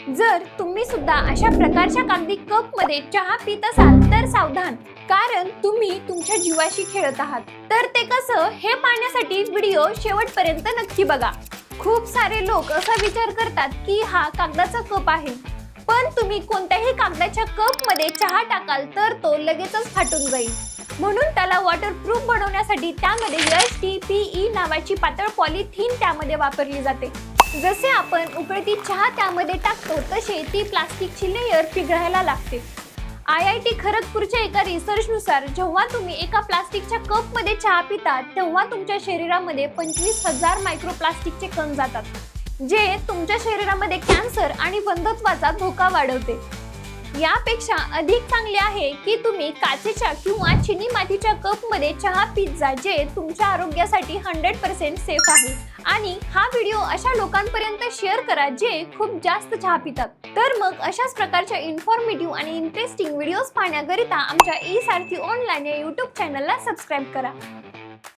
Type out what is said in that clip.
जर तुम्ही सुद्धा अशा प्रकारच्या कागदी कप मध्ये चहा पित असाल तर सावधान, कारण तुम्ही तुमच्या जीवाशी खेळत आहात। तर ते कसं हे पाहण्यासाठी व्हिडिओ शेवटपर्यंत नक्की बघा। खूप सारे लोक असा विचार करतात की हा कागदाचा कप आहे, पण तुम्ही कोणत्याही कागदाच्या कप मध्ये चहा टाकाल तर तो लगेचच फाटून जाईल। म्हणून त्याला वॉटरप्रूफ बनवण्यासाठी त्यामध्ये HDPE नावाची पातळ पॉलिथिन त्यामध्ये वापरली जाते। जसे आपण उकळती चहा त्यामध्ये टाकतो तसे ती प्लास्टिकची लेयर पिघळायला लागते। IIT खरगपूरच्या एका रिसर्चनुसार जेव्हा तुम्ही एका प्लास्टिकच्या कप मध्ये चहा पिता तेव्हा तुमच्या शरीरामध्ये 25,000 मायक्रोप्लास्टिकचे कण जातात, जे तुमच्या शरीरामध्ये कॅन्सर आणि वंध्यत्वाचा धोका वाढवते। यापेक्षा अधिक चांगले आहे की तुम्ही काचेच्या किंवा चिनी मातीच्या कप मध्ये चहा पित जा, जे तुमच्या आरोग्यासाठी 100% सेफ आहे। आणि हा व्हिडिओ अशा लोकांपर्यंत शेअर करा जे खूप जास्त चहा पितात। तर मग अशाच प्रकारच्या इन्फॉर्मेटिव्ह आणि इंटरेस्टिंग व्हिडिओज पाहण्याकरिता आमच्या ई सारथी ऑनलाईन या YouTube चॅनलला सबस्क्राईब करा।